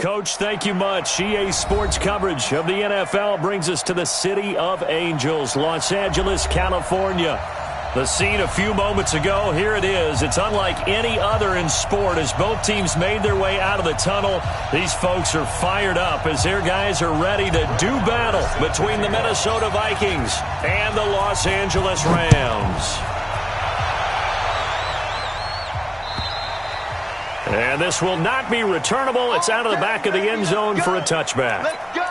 Coach. Thank you much. EA Sports coverage of the NFL brings us to the City of Angels, Los Angeles, California. The scene a few moments ago, here it is. It's unlike any other in sport as both teams made their way out of the tunnel. These folks are fired up as their guys are ready to do battle between the Minnesota Vikings and the Los Angeles Rams. And this will not be returnable. It's out of the back of the end zone for a touchback. Let's go.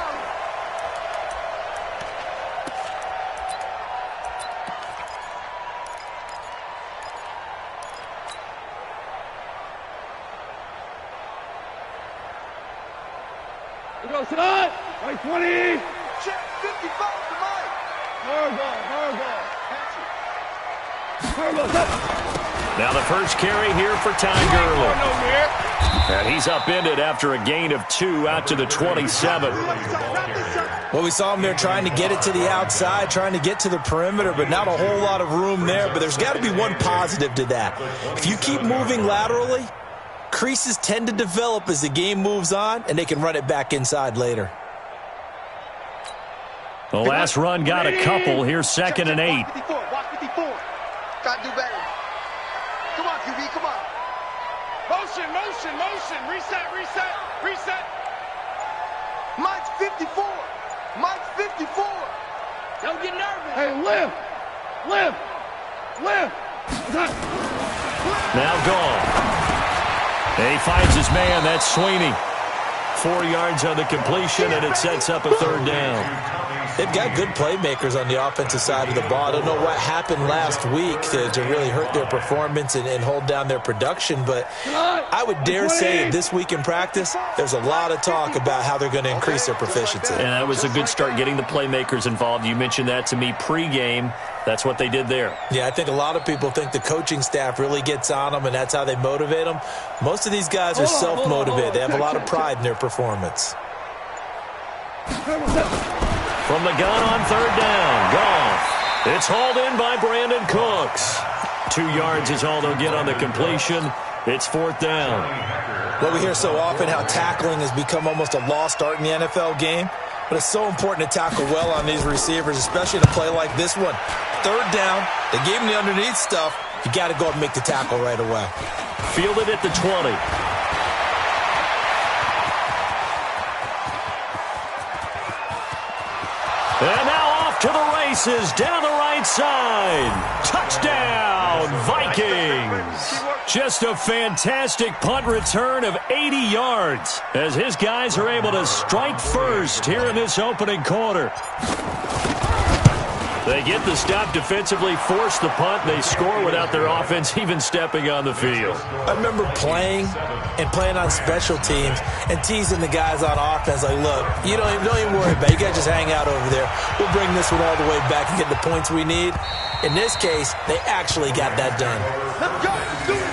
We go, Sadat. Right 20. Check 55 to Mike. Now the first carry here for Ty Gurley. And he's upended after a gain of 2 out to the 27. Well, we saw him there trying to get it to the outside, trying to get to the perimeter, but not a whole lot of room there. But there's got to be one positive to that. If you keep moving laterally, creases tend to develop as the game moves on, and they can run it back inside later. The last run got a couple. Here's 2nd and 8. 54. Watch 54. Got to do better. Come on, QB. Come on. Motion. Reset. Mike's 54. Mike's 54. Don't get nervous. Hey, lift. Now gone. And he finds his man. That's Sweeney. 4 yards on the completion, and it sets up a 3rd down. They've got good playmakers on the offensive side of the ball. I don't know what happened last week to really hurt their performance and hold down their production, but I would dare say this week in practice, there's a lot of talk about how they're going to increase their proficiency. And that was a good start getting the playmakers involved. You mentioned that to me pregame. That's what they did there. Yeah, I think a lot of people think the coaching staff really gets on them, and that's how they motivate them. Most of these guys are self-motivated. They have a lot of pride in their performance. From the gun on 3rd down. Goff. It's hauled in by Brandon Cooks. 2 yards is all they'll get on the completion. It's 4th down. Well, we hear so often how tackling has become almost a lost art in the NFL game. But it's so important to tackle well on these receivers, especially in a play like this one. 3rd down. They gave him the underneath stuff. You got to go up and make the tackle right away. Fielded at the 20. And now off to the races, down the right side. Touchdown, Vikings. Just a fantastic punt return of 80 yards as his guys are able to strike first here in this opening quarter. They get the stop defensively, force the punt. They score without their offense even stepping on the field. I remember playing on special teams and teasing the guys on offense like, look, you don't even worry about it. You guys just hang out over there. We'll bring this one all the way back and get the points we need. In this case, they actually got that done. Let's go. Do it.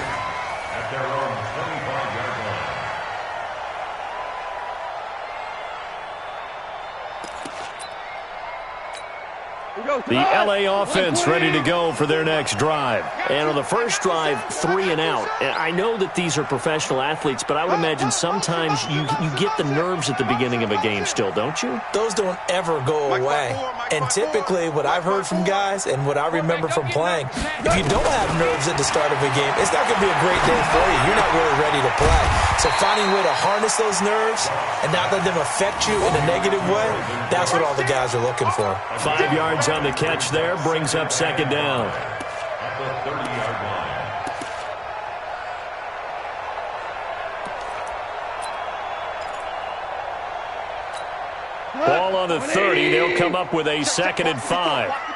The LA offense ready to go for their next drive. And on the first drive, 3 and out. And I know that these are professional athletes, but I would imagine sometimes you get the nerves at the beginning of a game still, don't you? Those don't ever go away. And typically what I've heard from guys and what I remember from playing, if you don't have nerves at the start of a game, it's not going to be a great day for you. You're not really ready to play. So finding a way to harness those nerves and not let them affect you in a negative way, that's what all the guys are looking for. 5 yards on the catch there, brings up 2nd down. Ball on the 30. They'll come up with a 2nd and 5. Watch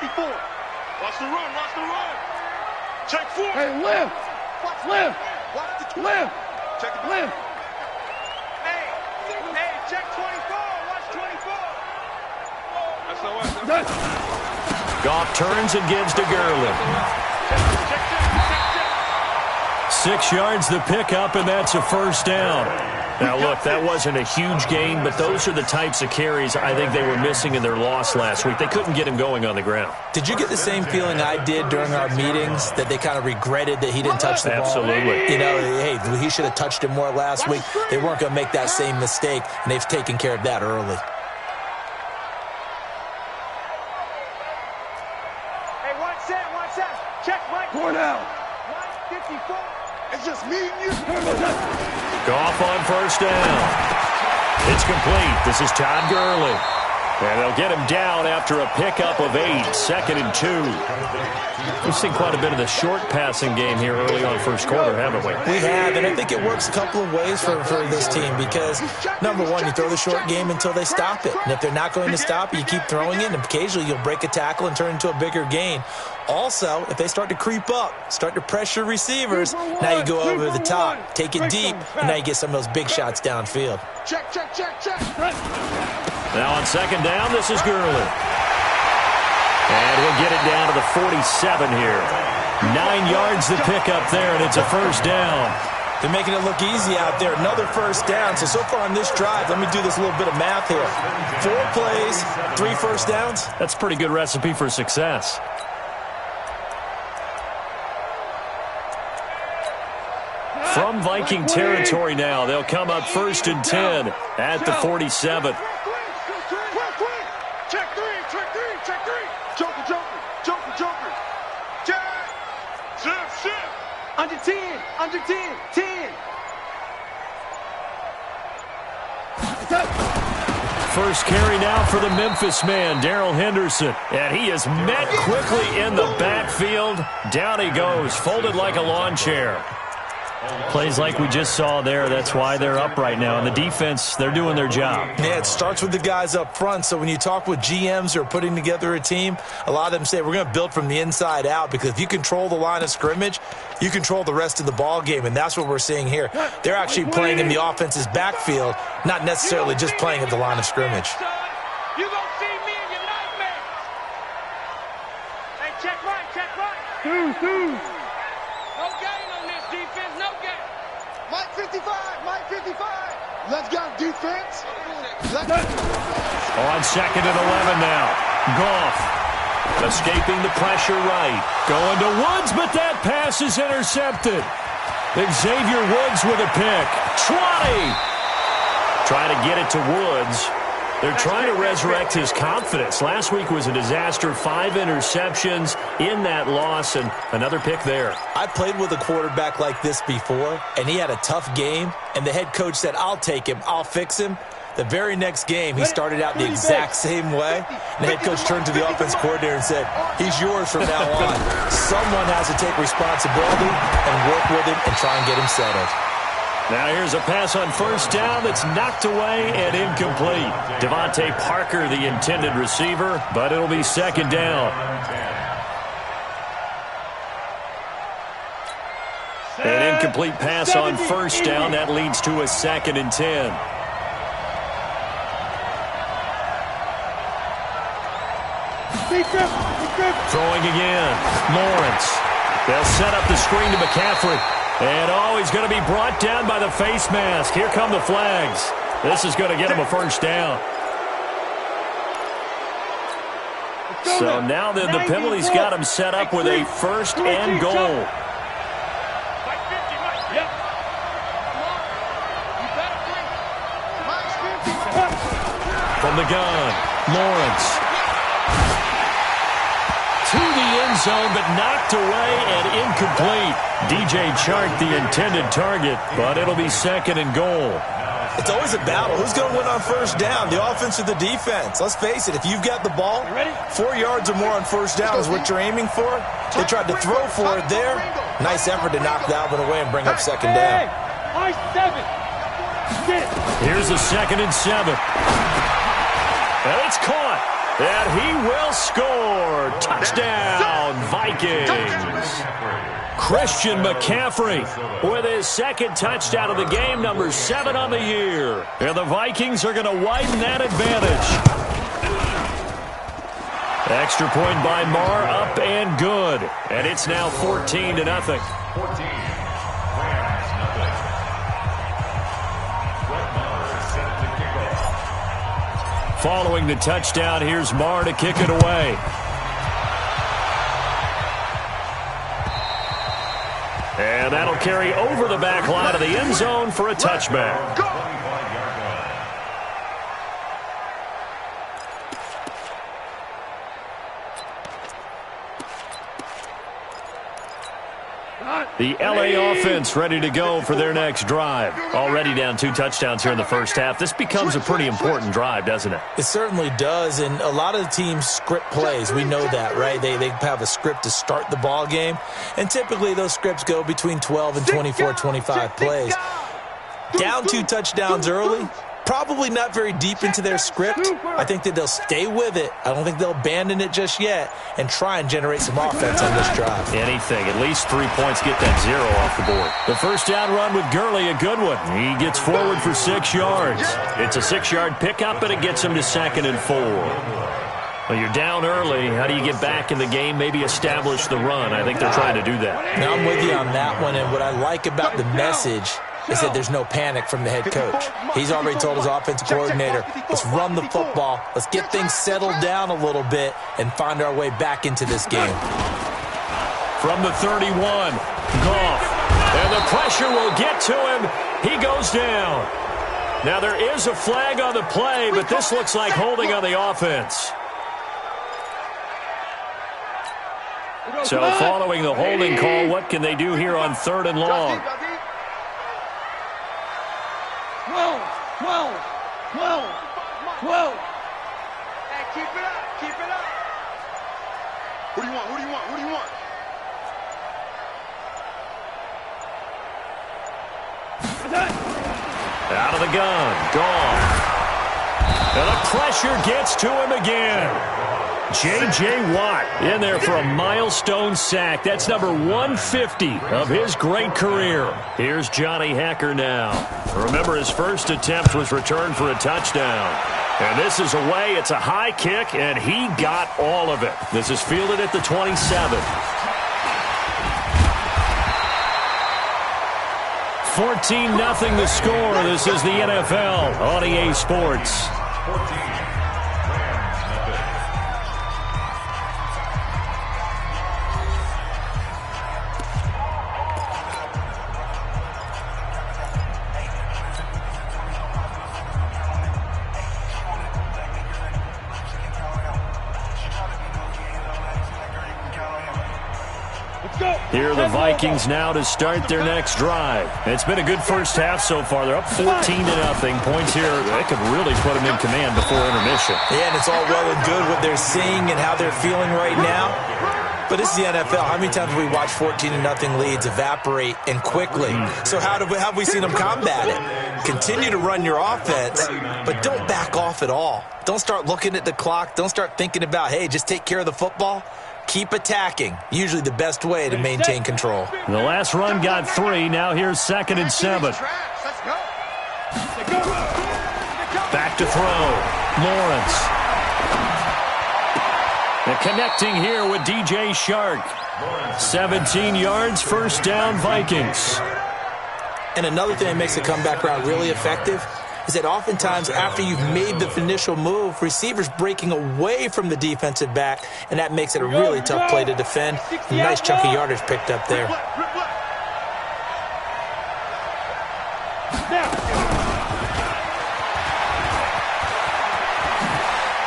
the run. Check 4. Hey, lift. Check the lift. Hey, check 24. Watch 24. That's Goff turns and gives to Gurley. 6 yards the pickup, and that's a 1st down. Now, look, that wasn't a huge gain, but those are the types of carries I think they were missing in their loss last week. They couldn't get him going on the ground. Did you get the same feeling I did during our meetings, that they kind of regretted that he didn't touch the ball? Absolutely. You know, hey, he should have touched it more last week. They weren't going to make that same mistake, and they've taken care of that early. Hey, one set. Check, Mike. 4 down. Mike 54. It's just me and you. Goff on first down. It's complete. This is Todd Gurley. And they'll get him down after a pickup of 8, 2nd and 2. We've seen quite a bit of the short passing game here early on first quarter, haven't we? We have, and I think it works a couple of ways for this team because, number one, you throw the short game until they stop it. And if they're not going to stop it, you keep throwing it, and occasionally you'll break a tackle and turn into a bigger gain. Also, if they start to creep up, start to pressure receivers, now you go over the top, take it deep, and now you get some of those big shots downfield. Check. Now on second down, this is Gurley. And we'll get it down to the 47 here. 9 yards to pick up there, and it's a first down. They're making it look easy out there. Another first down. So far on this drive, let me do this little bit of math here. 4 plays, 3 first downs. That's a pretty good recipe for success. From Viking territory now, they'll come up 1st and 10 at the 47. Check three. Joker. Check. Shift. Under 10. 10. First carry now for the Memphis man, Darrell Henderson. And he is met quickly in the backfield. Down he goes, folded like a lawn chair. Plays like we just saw there. That's why they're up right now. And the defense, they're doing their job. Yeah, it starts with the guys up front. So when you talk with GMs who are putting together a team, a lot of them say we're going to build from the inside out because if you control the line of scrimmage, you control the rest of the ball game. And that's what we're seeing here. They're actually playing in the offense's backfield, not necessarily just playing at the line of scrimmage. You gonna see me in your nightmares. Hey, check right. No gain on this defense, no gain. Mike 55. Let's go, defense. Let's go. On 2nd and 11 now. Goff escaping the pressure right. Going to Woods, but that pass is intercepted. Xavier Woods with a pick. Trying to get it to Woods. They're trying to resurrect his confidence. Last week was a disaster. 5 interceptions in that loss, and another pick there. I played with a quarterback like this before, and he had a tough game, and the head coach said, I'll take him, I'll fix him. The very next game, he started out the exact same way. And the head coach turned to the offense coordinator and said, he's yours from now on. Someone has to take responsibility and work with him and try and get him settled. Now here's a pass on first down that's knocked away and incomplete. Devontae Parker, the intended receiver, but it'll be 2nd down. An incomplete pass on first down. That leads to a 2nd and 10. Throwing again. Lawrence. They'll set up the screen to McCaffrey. And, he's going to be brought down by the face mask. Here come the flags. This is going to get him a first down. So now the penalty's got him set up with a 1st and goal. From the gun, Lawrence. To the end zone, but knocked away and incomplete. DJ Chark, the intended target, but it'll be 2nd and goal. It's always a battle. Who's going to win on first down, the offense or the defense? Let's face it, if you've got the ball, 4 yards or more on first down is what you're aiming for. They tried to throw for it there. Nice effort to knock that one away and bring up 2nd down. Here's a 2nd and 7. And it's caught. And he will score. Touchdown, Vikings. Christian McCaffrey with his 2nd touchdown of the game, number 7 on the year. And the Vikings are going to widen that advantage. Extra point by Marr, up and good. And it's now 14-0. following the touchdown, here's Marr to kick it away. And that'll carry over the back line of the end zone for a touchback. The LA offense ready to go for their next drive. Already down 2 touchdowns here in the first half. This becomes a pretty important drive, doesn't it? It certainly does, and a lot of the teams script plays. We know that, right? They have a script to start the ball game, and typically those scripts go between 12 and 24, 25 plays. Down 2 touchdowns early, probably not very deep into their script. I think that they'll stay with it. I don't think they'll abandon it just yet and try and generate some offense on this drive. Anything. At least 3 points, get that 0 off the board. The first down run with Gurley, a good one. He gets forward for 6 yards. It's a 6-yard pickup, and it gets him to 2nd and 4. Well, you're down early. How do you get back in the game? Maybe establish the run. I think they're trying to do that. Now I'm with you on that one, and what I like about the message is that there's no panic from the head coach. He's already told his offensive coordinator, let's run the football, let's get things settled down a little bit and find our way back into this game. From the 31, Goff. And the pressure will get to him. He goes down. Now there is a flag on the play, but this looks like holding on the offense. So following the holding call, what can they do here on 3rd and long? 12. Hey, keep it up, keep it up. Who do you want? Who do you want? Who do you want? Out of the gun, gone. And the pressure gets to him again. J.J. Watt in there for a milestone sack. That's number 150 of his great career. Here's Johnny Hacker now. Remember, his first attempt was returned for a touchdown. And this is away. It's a high kick, and he got all of it. This is fielded at the 27. 14-0 the score. This is the NFL on EA Sports. Here are the Vikings now to start their next drive. It's been a good first half so far. They're up 14-0. Points here, that could really put them in command before intermission. Yeah, and it's all well and good what they're seeing and how they're feeling right now. But this is the NFL. How many times have we watched 14-0 leads evaporate and quickly? So how have we seen them combat it? Continue to run your offense, but don't back off at all. Don't start looking at the clock. Don't start thinking about, hey, just take care of the football. Keep attacking. Usually the best way to maintain control. The last run got 3. Now here's 2nd and 7. Back to throw. Lawrence. And connecting here with DJ Shark. 17 yards, first down, Vikings. And another thing that makes the comeback route really effective is that oftentimes after you've made the initial move, receivers breaking away from the defensive back, and that makes it a really tough play to defend. A nice chunk of yardage picked up there.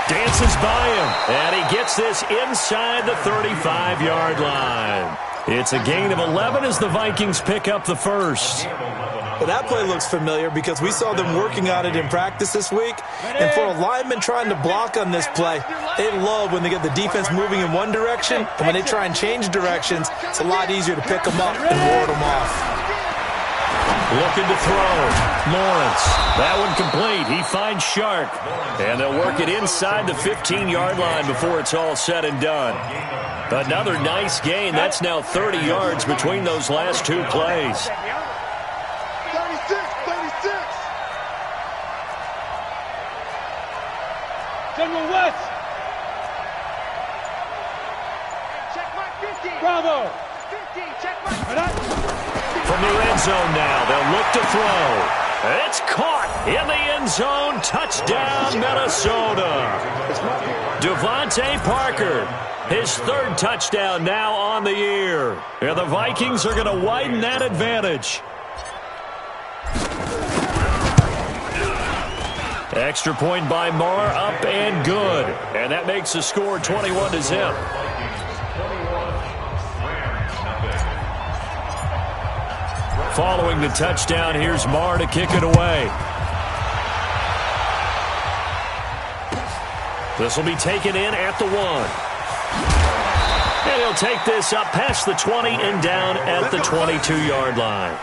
Dances by him, and he gets this inside the 35-yard line. It's a gain of 11 as the Vikings pick up the first. Well, that play looks familiar because we saw them working on it in practice this week. And for a lineman trying to block on this play, they love when they get the defense moving in one direction. And when they try and change directions, it's a lot easier to pick them up and ward them off. Looking to throw. Lawrence. That one complete. He finds Shark. And they'll work it inside the 15-yard line before it's all said and done. Another nice gain. That's now 30 yards between those last 2 plays. 36. General West. Check my 50. Bravo. 50. Check my 50. From the red zone now, they'll look to throw. It's caught in the end zone. Touchdown, Minnesota. Devontae Parker, his third touchdown now on the year. And the Vikings are going to widen that advantage. Extra point by Marr, up and good. And that makes the score 21-0. Following the touchdown, here's Marr to kick it away. This will be taken in at the 1. And he'll take this up past the 20 and down at the 22-yard line.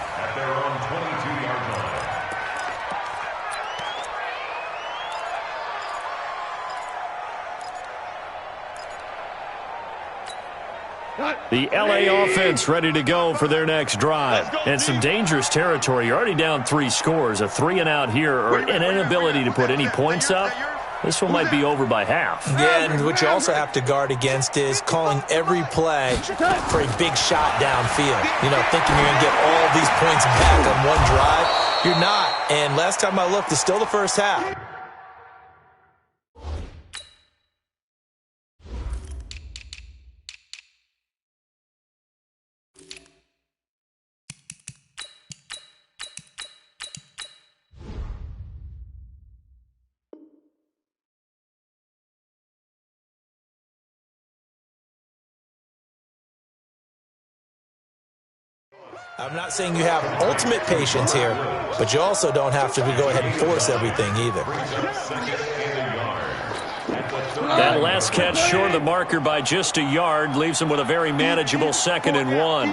The LA offense ready to go for their next drive. And some dangerous territory. You're already down 3 scores. A 3-and-out here or an inability to put any points up. This one might be over by half. Yeah, and what you also have to guard against is calling every play for a big shot downfield. You know, thinking you're going to get all these points back on one drive. You're not. And last time I looked, it's still the first half. I'm not saying you have ultimate patience here, but you also don't have to go ahead and force everything either. That last catch short of the marker by just a yard leaves him with a very manageable 2nd and 1.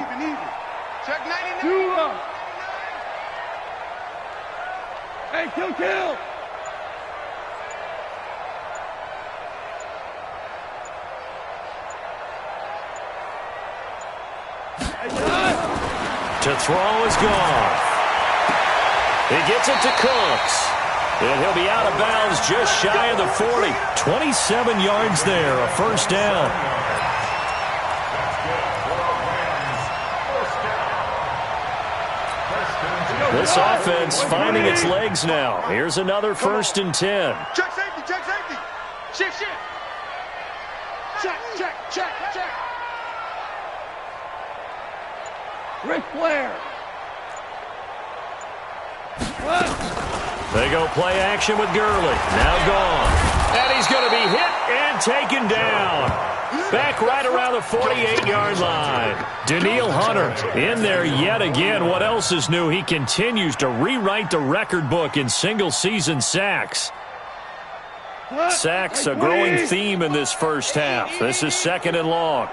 Hey, kill! To throw is gone. He gets it to Cooks. And he'll be out of bounds just shy of the 40. 27 yards there, a first down. This offense finding its legs now. Here's another 1st and 10. Check safety, check safety. Shift. Check. Ric Flair. They go play action with Gurley. Now gone. And he's going to be hit and taken down. Back right around the 48-yard line. Danielle Hunter in there yet again. What else is new? He continues to rewrite the record book in single-season sacks. Sacks, a growing theme in this first half. This is 2nd and long.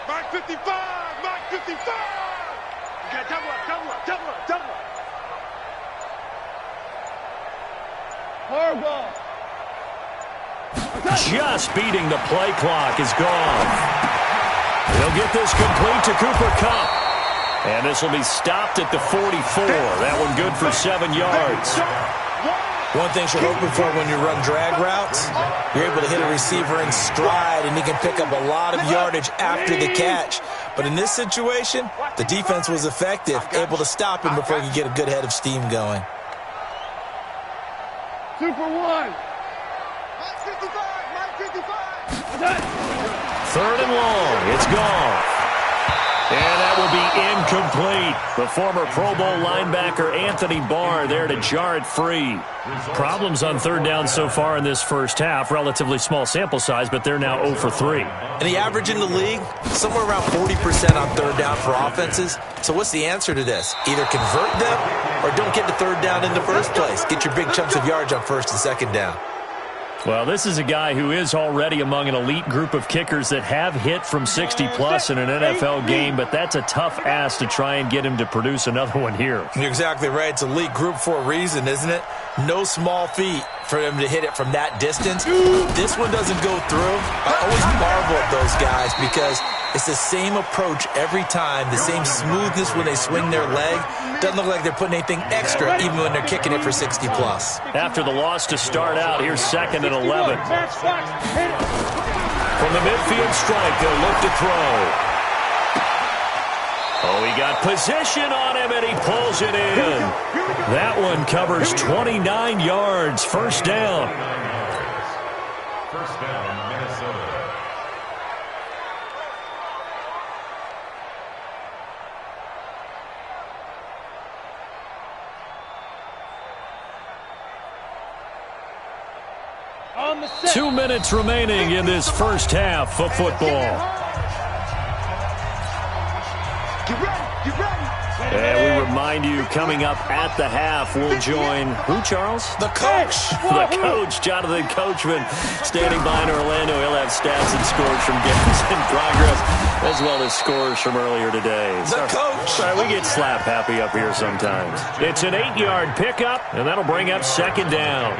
Mark 55. Okay, double up. Horrible. Just beating the play clock is gone. He'll get this complete to Cooper Kupp. And this will be stopped at the 44. That one good for 7 yards. One thing you're hoping for when you run drag routes, you're able to hit a receiver in stride, and he can pick up a lot of yardage after the catch. But in this situation, the defense was effective, able to stop him before he could get a good head of steam going. Super 1. Mike 55. 3rd and long. It's gone. And that will be incomplete. The former Pro Bowl linebacker Anthony Barr there to jar it free. Problems on 3rd down so far in this first half. Relatively small sample size, but they're now 0 for 3. And the average in the league, somewhere around 40% on 3rd down for offenses. So what's the answer to this? Either convert them or don't get to 3rd down in the first place. Get your big chunks of yards on 1st and 2nd down. Well, this is a guy who is already among an elite group of kickers that have hit from 60-plus in an NFL game, but that's a tough ask to try and get him to produce another one here. You're exactly right. It's elite group for a reason, isn't it? No small feat for him to hit it from that distance. This one doesn't go through. I always marvel at those guys because it's the same approach every time, the same smoothness when they swing their leg. Doesn't look like they're putting anything extra even when they're kicking it for 60-plus. After the loss to start out, here's 2nd and 11. From the midfield strike, they'll look to throw. position on him, and he pulls it in. That one covers 29 yards. First down. First down, Minnesota. On the set. 2 minutes remaining in this first half of football. And we remind you, coming up at the half, we'll join who, Charles? The coach. The coach, Jonathan Coachman, standing by in Orlando. He'll have stats and scores from games in progress, as well as scores from earlier today. The coach. Sorry, we get slap happy up here sometimes. It's an 8-yard pickup, and that'll bring up second down.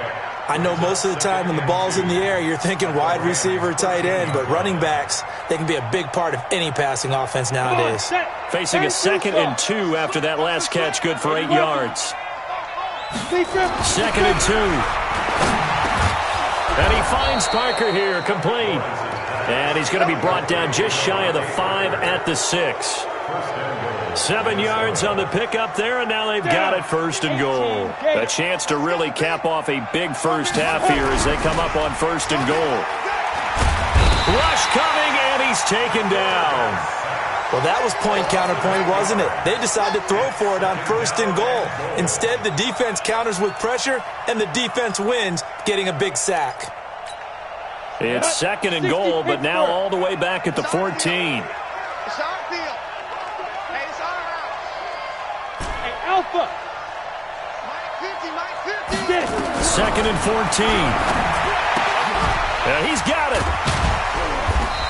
I know most of the time when the ball's in the air, you're thinking wide receiver, tight end, but running backs, they can be a big part of any passing offense nowadays. Facing a 2nd and 2 after that last catch, good for 8 yards. 2nd and 2. And he finds Parker here, complete. And he's going to be brought down just shy of the 5 at the 6. 7 yards on the pickup there, and now they've got it 1st and goal. A chance to really cap off a big first half here as they come up on 1st and goal. Rush coming, and he's taken down. Well, that was point counterpoint, wasn't it? They decided to throw for it on 1st and goal. Instead, the defense counters with pressure, and the defense wins, getting a big sack. It's 2nd and goal, but now all the way back at the 14. It's our field. Hey, it's our house. Hey, Alpha. Mike 50, Mike 50. 2nd and 14. And he's got it.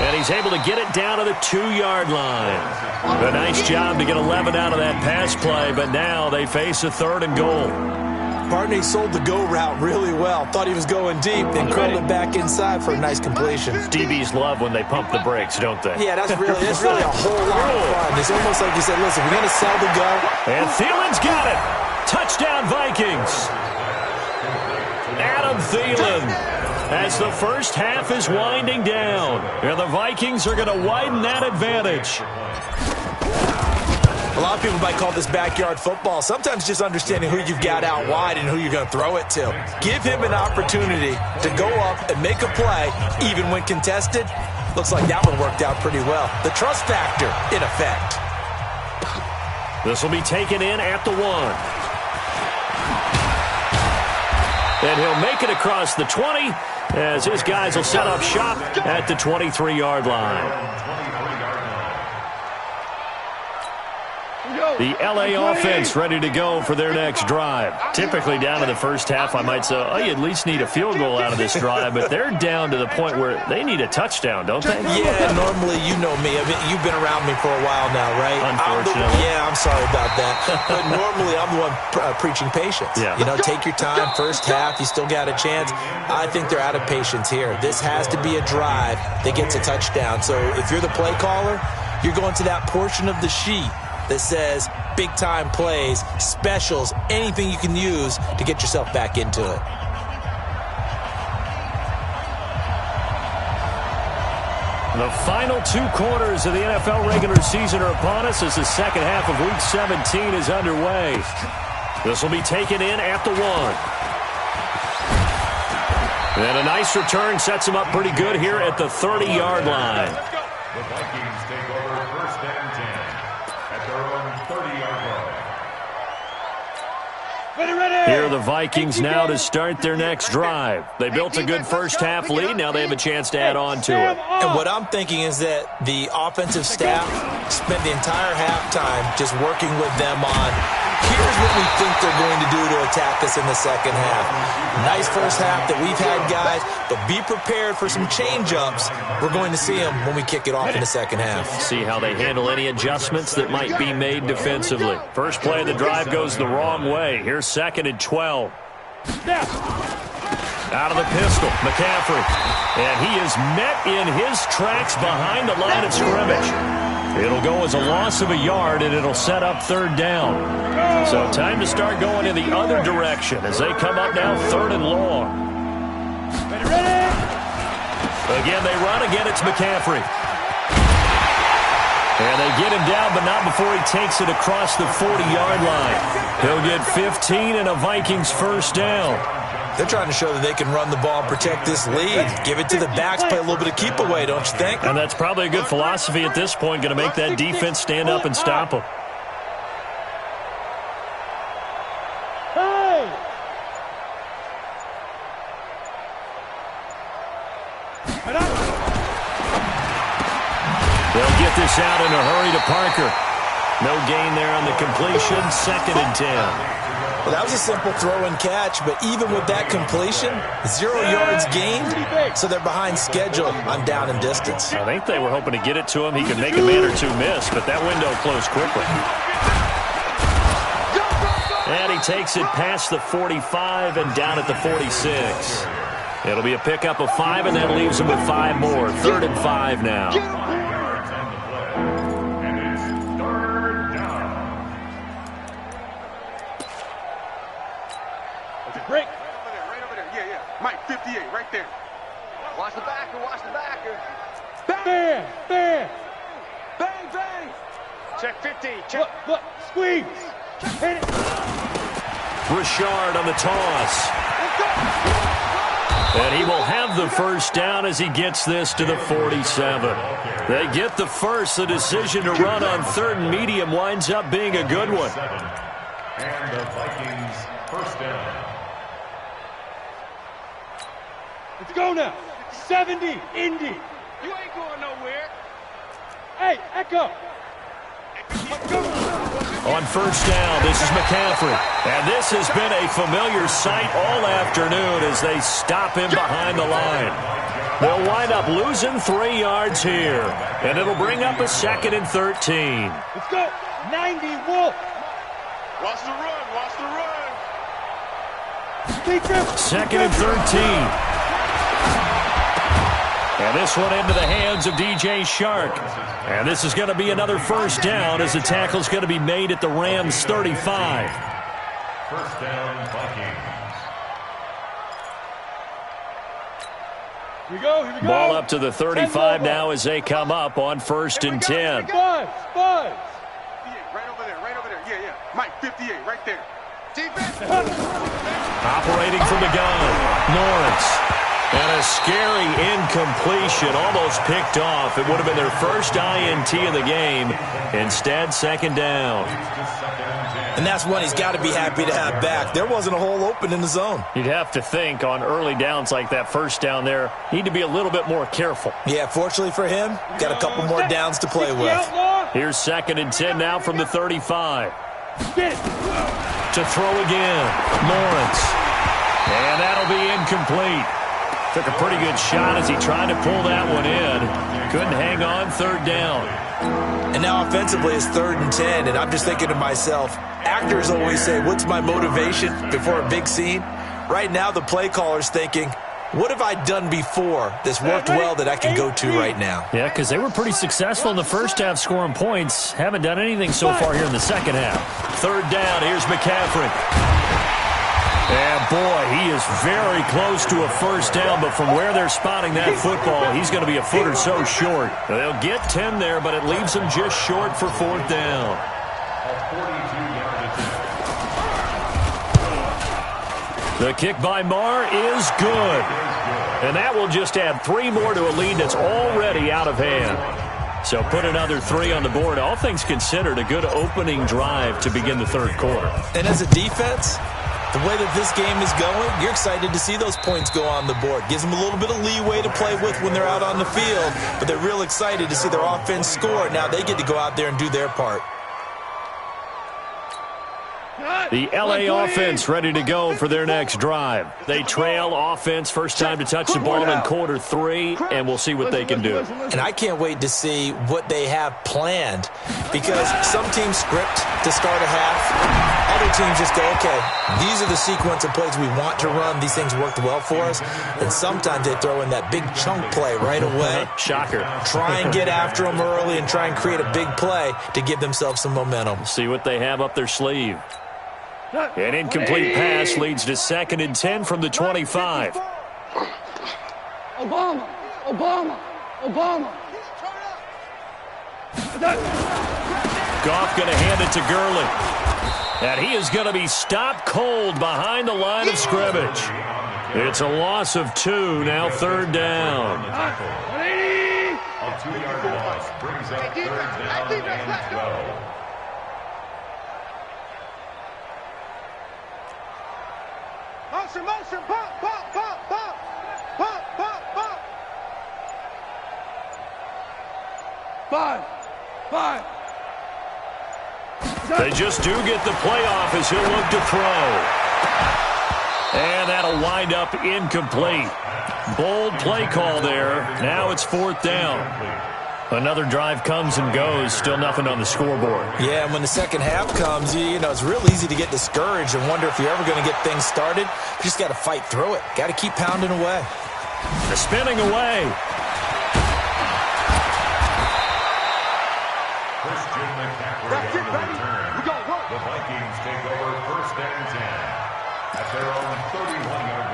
And he's able to get it down to the 2-yard line. A nice job to get 11 out of that pass play, but now they face a 3rd and goal. Barney sold the go route really well. Thought he was going deep, then curled it back inside for a nice completion. DBs love when they pump the brakes, don't they? Yeah, that's really a whole lot of fun. It's almost like you said, listen, we're going to sell the go. And Thielen's got it. Touchdown, Vikings. Adam Thielen. As the first half is winding down, and the Vikings are going to widen that advantage. A lot of people might call this backyard football. Sometimes just understanding who you've got out wide and who you're going to throw it to. Give him an opportunity to go up and make a play, even when contested. Looks like that one worked out pretty well. The trust factor in effect. This will be taken in at the 1. And he'll make it across the 20 as his guys will set up shop at the 23-yard line. The L.A. offense ready to go for their next drive. Typically down to the first half, I might say, oh, you at least need a field goal out of this drive, but they're down to the point where they need a touchdown, don't they? Yeah, normally, you know me. I mean, you've been around me for a while now, right? Unfortunately. I'm sorry about that. But normally, I'm the one preaching patience. Yeah. You know, take your time. First half, you still got a chance. I think they're out of patience here. This has to be a drive that gets a touchdown. So if you're the play caller, you're going to that portion of the sheet that says big-time plays, specials, anything you can use to get yourself back into it. The final 2 quarters of the NFL regular season are upon us as the second half of Week 17 is underway. This will be taken in at the 1. And a nice return sets him up pretty good here at the 30-yard line. The Vikings take over 1st and 10 at their own 30-yard line. Here are the Vikings now to start their next drive. They built a good first half lead. Now they have a chance to add on to it. And what I'm thinking is that the offensive staff spent the entire halftime just working with them on, here's what we think they're going to do to attack us in the second half. Nice first half that we've had, guys, but be prepared for some change-ups. We're going to see them when we kick it off in the second half. See how they handle any adjustments that might be made defensively. First play of the drive goes the wrong way. Here's 2nd and 12. Out of the pistol, McCaffrey. And he is met in his tracks behind the line of scrimmage. It'll go as a loss of a yard, and it'll set up 3rd down. So time to start going in the other direction as they come up now 3rd and long. Again, they run. Again, it's McCaffrey. And they get him down, but not before he takes it across the 40-yard line. He'll get 15 and a Vikings first down. They're trying to show that they can run the ball and protect this lead. Give it to the backs, play a little bit of keep away, don't you think? And that's probably a good philosophy at this point, going to make that defense stand up and stop them. They'll get this out in a hurry to Parker. No gain there on the completion. 2nd and 10. Well, that was a simple throw and catch, but even with that completion, 0 yards gained, so they're behind schedule on down and distance. I think they were hoping to get it to him. He could make a man or two miss, but that window closed quickly. And he takes it past the 45 and down at the 46. It'll be a pickup of 5, and that leaves him with 5 more. 3rd and 5 now. Break. Right over there. Yeah. Mike, 58, right there. Watch the backer, Bang! Bang! Check 15, check. Look, squeeze. Hit it. Richard on the toss. And he will have the first down as he gets this to the 47. They get the first. The decision to run on 3rd and medium winds up being a good one. And the Vikings first down. Let's go now. 70, Indy. You ain't going nowhere. Hey, Echo. On first down, this is McCaffrey. And this has been a familiar sight all afternoon as they stop him behind the line. They'll wind up losing 3 yards here. And it'll bring up a 2nd and 13. Let's go. 90, Wolf. Watch the run. 2nd and 13. And this one into the hands of DJ Shark. And this is going to be another first down as the tackle's going to be made at the Rams' 35. First down, Vikings. Here we go. Ball up to the 35 now as they come up on 1st and 10. Buzz. Right over there. Yeah. Mike, 58, right there. Defense. Operating from the gun, Lawrence. And a scary incompletion, almost picked off. It would have been their first INT of the game. Instead, 2nd down. And that's one he's got to be happy to have back. There wasn't a hole open in the zone. You'd have to think on early downs like that first down there, need to be a little bit more careful. Yeah, fortunately for him, got a couple more downs to play with. Here's 2nd and 10 now from the 35. To throw again, Lawrence. And that'll be incomplete. Took a pretty good shot as he tried to pull that one in. Couldn't hang on, 3rd down. And now offensively it's 3rd and 10, and I'm just thinking to myself, actors always say, what's my motivation before a big scene? Right now the play caller's thinking, what have I done before that's worked well that I can go to right now? Yeah, because they were pretty successful in the first half scoring points. Haven't done anything so far here in the second half. 3rd down, here's McCaffrey. And, boy, he is very close to a first down, but from where they're spotting that football, he's going to be a foot or so short. They'll get 10 there, but it leaves them just short for 4th down. The kick by Marr is good. And that will just add 3 more to a lead that's already out of hand. So put another 3 on the board. All things considered, a good opening drive to begin the 3rd quarter. And as a defense, the way that this game is going, you're excited to see those points go on the board. Gives them a little bit of leeway to play with when they're out on the field, but they're real excited to see their offense score. Now they get to go out there and do their part. The LA offense ready to go for their next drive. They trail offense, first time to touch the ball in quarter 3, and we'll see what they can do. And I can't wait to see what they have planned, because some teams script to start a half. Other teams just go, okay, these are the sequence of plays we want to run. These things worked well for us. And sometimes they throw in that big chunk play right away. Shocker. Try and get after them early and try and create a big play to give themselves some momentum. See what they have up their sleeve. An incomplete pass leads to 2nd and 10 from the 25. Obama. Goff going to hand it to Gurley. And he is going to be stopped cold behind the line of scrimmage. It's a loss of 2, now 3rd down. A 2-yard loss brings up 3rd down and 12. Motion, motion, pump, pump, pump, pump. Pump, pump, pump. 5. They just do get the playoff as he'll look to throw. And that'll wind up incomplete. Bold play call there. Now it's 4th down. Another drive comes and goes. Still nothing on the scoreboard. Yeah, and when the second half comes, you know, it's real easy to get discouraged and wonder if you're ever going to get things started. You just got to fight through it. Got to keep pounding away. The spinning away. Christian McCaffrey on the return. The Vikings take over 1st and 10 at their own 31-yard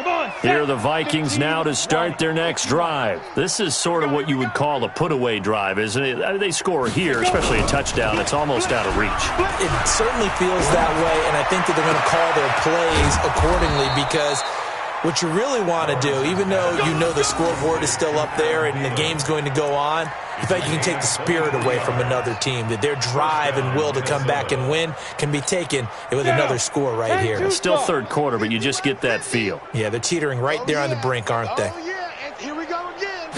line. Here are the Vikings now to start their next drive. This is sort of what you would call a put-away drive, isn't it? They score here, especially a touchdown. It's almost out of reach. It certainly feels that way, and I think that they're going to call their plays accordingly because what you really want to do, even though you know the scoreboard is still up there and the game's going to go on, you think you can take the spirit away from another team, that their drive and will to come back and win can be taken with another score right here. It's still 3rd quarter, but you just get that feel. Yeah, they're teetering right there on the brink, aren't they? Oh, yeah, and here we go again.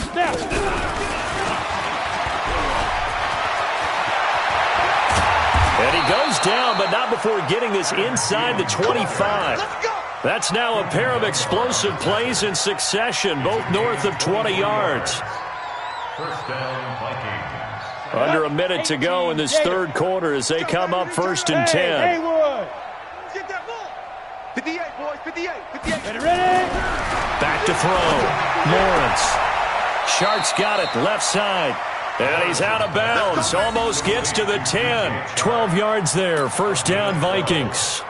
And he goes down, but not before getting this inside the 25. Let's go. That's now a pair of explosive plays in succession, both north of 20 yards. 1st down, Vikings. Under a minute to go in this 3rd quarter as they come up 1st and 10. Get that ball. 58, boys, 58, 58. Back to throw. Lawrence. Shark's got it, left side. And he's out of bounds. Almost gets to the 10. 12 yards there. 1st down, Vikings.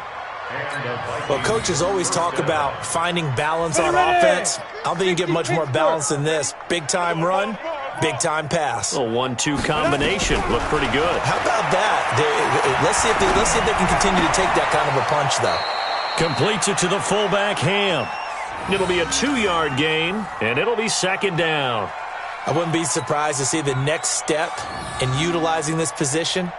Well, coaches always talk about finding balance on offense. I don't think you get much more balance than this. Big-time run, big-time pass. A 1-2 combination. Looked pretty good. How about that? Let's see if they can continue to take that kind of a punch, though. Completes it to the fullback, Ham. It'll be a 2-yard gain, and it'll be 2nd down. I wouldn't be surprised to see the next step in utilizing this position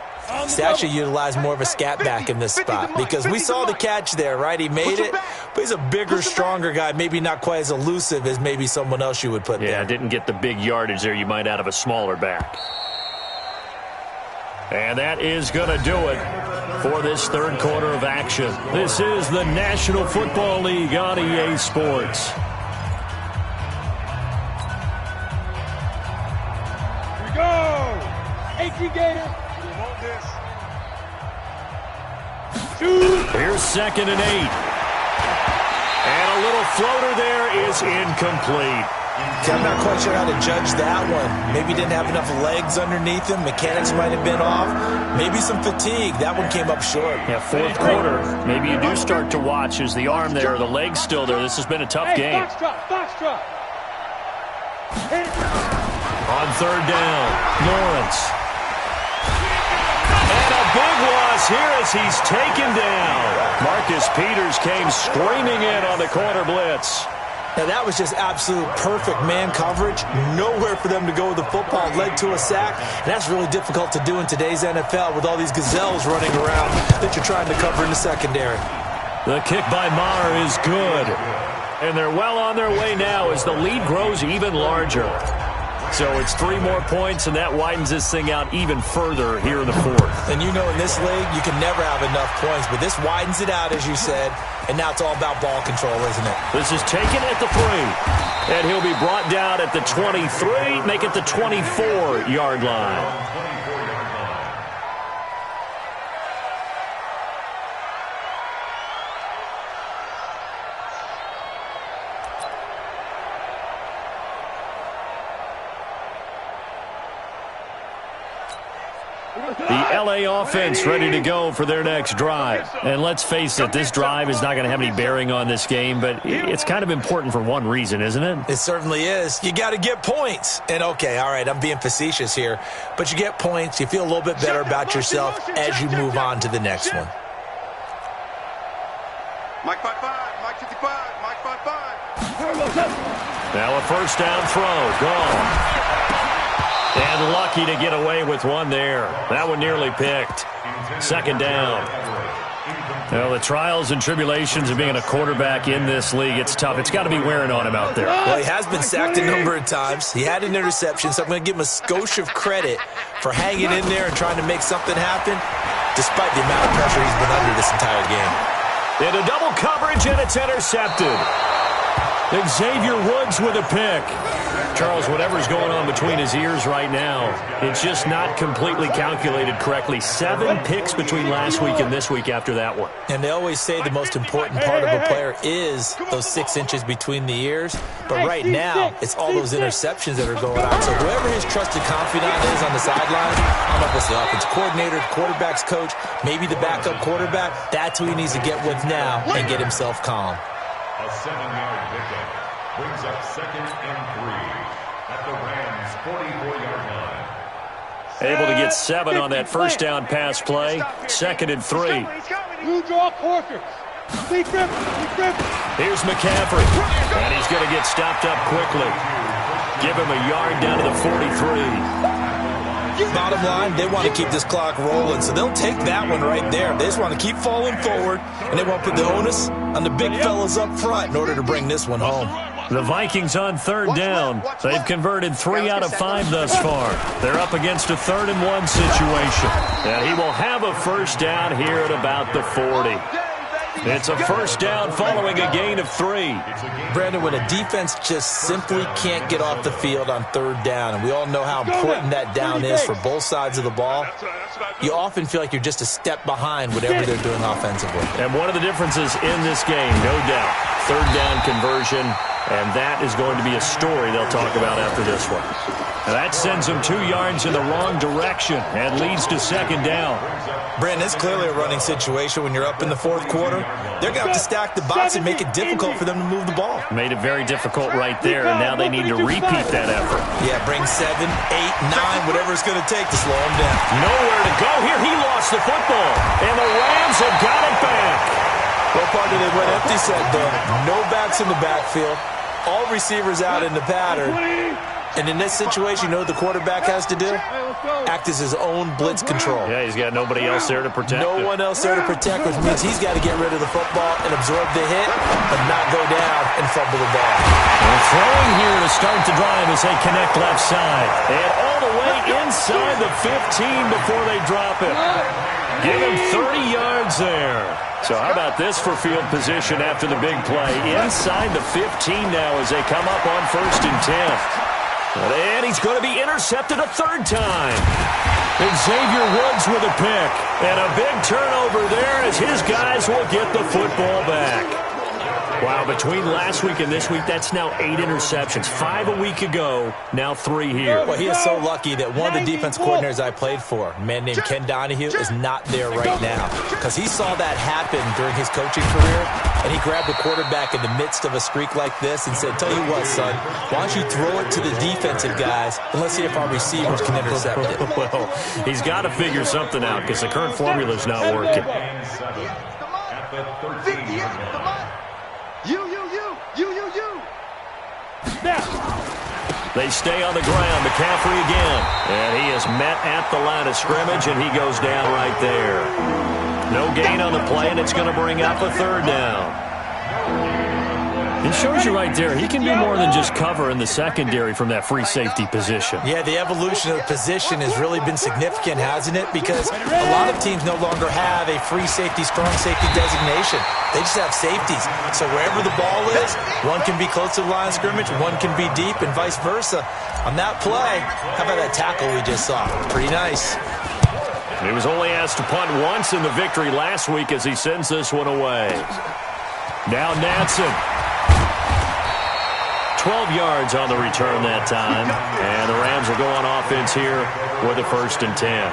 is to actually utilize more of a scat back in this spot, because we saw the catch there, right? He made it, but he's a bigger, stronger guy, maybe not quite as elusive as maybe someone else you would put there. Yeah, didn't get the big yardage there you might out of a smaller back. And that is going to do it for this 3rd quarter of action. This is the National Football League on EA Sports. Here we go. 18 Gator. Here's 2nd and 8. And a little floater there is incomplete. I'm not quite sure how to judge that one. Maybe didn't have enough legs underneath him. Mechanics might have been off. Maybe some fatigue. That one came up short. Yeah, 4th quarter. Maybe you do start to watch as the arm there, the leg's still there. This has been a tough game. Box drop. On 3rd down, Lawrence. And a big loss here as he's taken down. Marcus Peters came screaming in on the corner blitz. Now, that was just absolute perfect man coverage. Nowhere for them to go with the football. Led to a sack, and that's really difficult to do in today's NFL with all these gazelles running around that you're trying to cover in the secondary. The kick by Maher is good. And they're well on their way now as the lead grows even larger. So it's 3 more points, and that widens this thing out even further here in the 4th. And you know in this league, you can never have enough points, but this widens it out, as you said, and now it's all about ball control, isn't it? This is taken at the 3. And he'll be brought down at the 23, make it the 24-yard line. The LA offense ready to go for their next drive. And let's face it, this drive is not going to have any bearing on this game, but it's kind of important for one reason, isn't it? It certainly is. You got to get points. And, okay, all right, I'm being facetious here, but you get points. You feel a little bit better about yourself as you move on to the next one. Mike 5-5, Mike 55, Mike 5-5. Now a first down throw, gone. And lucky to get away with one there. That one nearly picked. Second down. Well, the trials and tribulations of being a quarterback in this league, it's tough. It's got to be wearing on him out there. Well, he has been sacked a number of times. He had an interception, so I'm going to give him a skosh of credit for hanging in there and trying to make something happen, despite the amount of pressure he's been under this entire game. Into double coverage, and it's intercepted. Xavier Woods with a pick. Charles, whatever's going on between his ears right now, it's just not completely calculated correctly. 7 picks between last week and this week after that one. And they always say the most important part of a player is those 6 inches between the ears. But right now, it's all those interceptions that are going on. So whoever his trusted confidant is on the sideline, I don't know if it's the offensive coordinator, quarterback's coach, maybe the backup quarterback, that's who he needs to get with now and get himself calm. A 7-yard pickup brings up 2nd and 3 at the Rams' 44-yard line. Able to get 7 on that first down pass play. 2nd and 3. You draw Corker. Here's McCaffrey. And he's going to get stopped up quickly. Give him a yard down to the 43. Bottom line, they want to keep this clock rolling, so they'll take that one right there. They just want to keep falling forward, and they want to put the onus on the big fellas up front in order to bring this one home. The Vikings on 3rd down. They've converted 3 out of 5 thus far. They're up against a 3rd and 1 situation. And he will have a first down here at about the 40. It's a first down following a gain of 3. Brandon, when a defense just simply can't get off the field on 3rd down, and we all know how important that down is for both sides of the ball, you often feel like you're just a step behind whatever they're doing offensively. And one of the differences in this game, no doubt, 3rd down conversion, and that is going to be a story they'll talk about after this one. And that sends them 2 yards in the wrong direction and leads to 2nd down. Brandon, it's clearly a running situation when you're up in the 4th quarter. They're going to have to stack the box and make it difficult for them to move the ball. Made it very difficult right there, and now they need to repeat that effort. Yeah, bring 7, 8, 9, whatever it's going to take to slow them down. Nowhere to go here. He lost the football, and the Rams have got it back. What part did they went empty set, though? No backs in the backfield. All receivers out in the pattern. And in this situation, you know what the quarterback has to do? Act as his own blitz control. Yeah, he's got nobody else there to protect him. No one else there to protect, which means he's got to get rid of the football and absorb the hit, but not go down and fumble the ball. And throwing here to start the drive as they connect left side. And all the way inside the 15 before they drop it. Give him 30 yards there. So how about this for field position after the big play? Inside the 15 now as they come up on 1st and 10. And he's going to be intercepted a 3rd time. Xavier Woods with a pick. And a big turnover there as his guys will get the football back. Wow, between last week and this week, that's now 8 interceptions. 5 a week ago, now 3 here. Well, he is so lucky that one of the defense coordinators I played for, a man named Ken Donahue, is not there right now. Because he saw that happen during his coaching career, and he grabbed the quarterback in the midst of a streak like this and said, tell you what, son, why don't you throw it to the defensive guys, and let's see if our receivers can intercept it. Well, he's got to figure something out because the current formula is not working. At the 13-yard line. You. They stay on the ground. McCaffrey again. And he is met at the line of scrimmage, and he goes down right there. No gain on the play, and it's going to bring up a 3rd down. It shows you right there, he can do more than just cover in the secondary from that free safety position. Yeah, the evolution of the position has really been significant, hasn't it? Because a lot of teams no longer have a free safety, strong safety designation. They just have safeties. So wherever the ball is, one can be close to the line of scrimmage, one can be deep, and vice versa. On that play, how about that tackle we just saw? Pretty nice. He was only asked to punt once in the victory last week as he sends this one away. Now Natson. 12 yards on the return that time. And the Rams will go on offense here with a 1st and 10.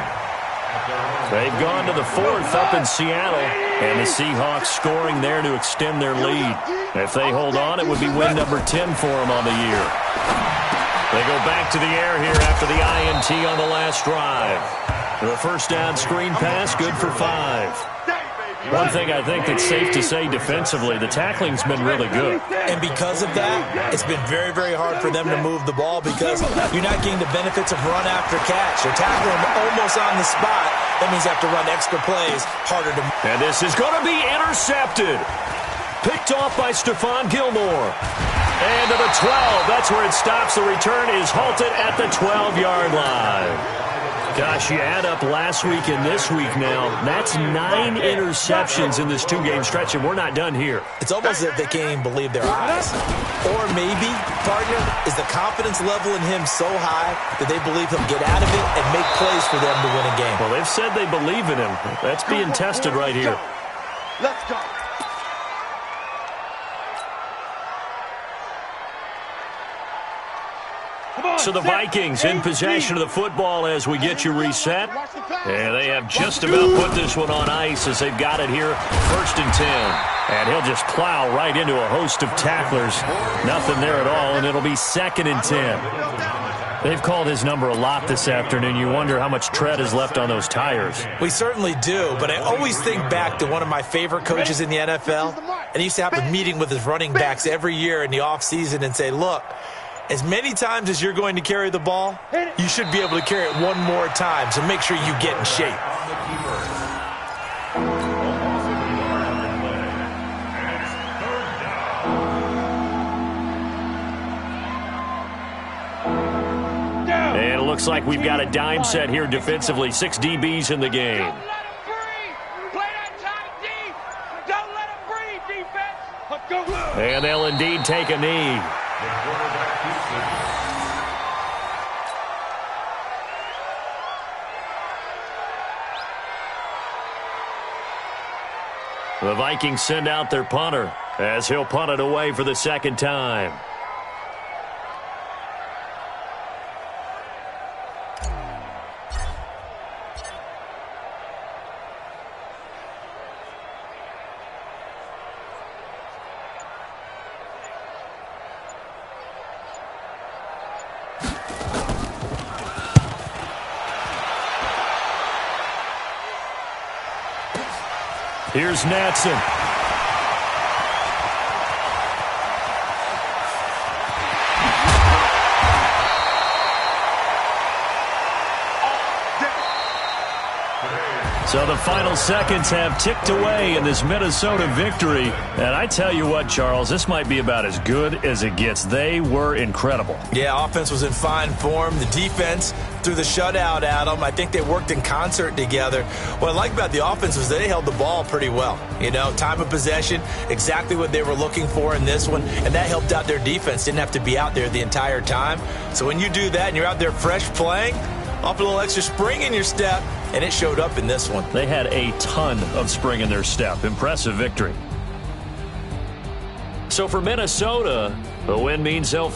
They've gone to the 4th up in Seattle, and the Seahawks scoring there to extend their lead. If they hold on, it would be win number 10 for them on the year. They go back to the air here after the INT on the last drive. The first down screen pass, good for 5. One thing I think that's safe to say defensively, the tackling's been really good. And because of that, it's been very, very hard for them to move the ball because you're not getting the benefits of run after catch. They're tackling almost on the spot. That means you have to run extra plays, harder to move. And this is going to be intercepted. Picked off by Stephon Gilmore. And to the 12. That's where it stops. The return is halted at the 12-yard line. Gosh, you add up last week and this week now. That's 9 interceptions in this 2-game stretch, and we're not done here. It's almost as if they can't even believe their eyes. Or maybe, partner, is the confidence level in him so high that they believe he'll get out of it and make plays for them to win a game. Well, they've said they believe in him. That's being tested right here. Let's go. So the Vikings in possession of the football as we get you reset. And they have just about put this one on ice as they've got it here, 1st and 10. And he'll just plow right into a host of tacklers. Nothing there at all, and it'll be 2nd and 10. They've called his number a lot this afternoon. You wonder how much tread is left on those tires. We certainly do, but I always think back to one of my favorite coaches in the NFL. And he used to have a meeting with his running backs every year in the offseason and say, look, as many times as you're going to carry the ball, you should be able to carry it one more time, so make sure you get in shape. And it looks like we've got a dime set here defensively. 6 DBs in the game. Don't let him breathe. Play that tight D. Don't let him breathe, defense. Go. And they'll indeed take a knee. The Vikings send out their punter as he'll punt it away for the 2nd time. Here's Natson. So the final seconds have ticked away in this Minnesota victory. And I tell you what, Charles, this might be about as good as it gets. They were incredible. Yeah, offense was in fine form. The defense threw the shutout at them. I think they worked in concert together. What I like about the offense was they held the ball pretty well. You know, time of possession, exactly what they were looking for in this one. And that helped out their defense. Didn't have to be out there the entire time. So when you do that and you're out there fresh playing, off a little extra spring in your step, and it showed up in this one. They had a ton of spring in their step. Impressive victory. So for Minnesota, the win means they'll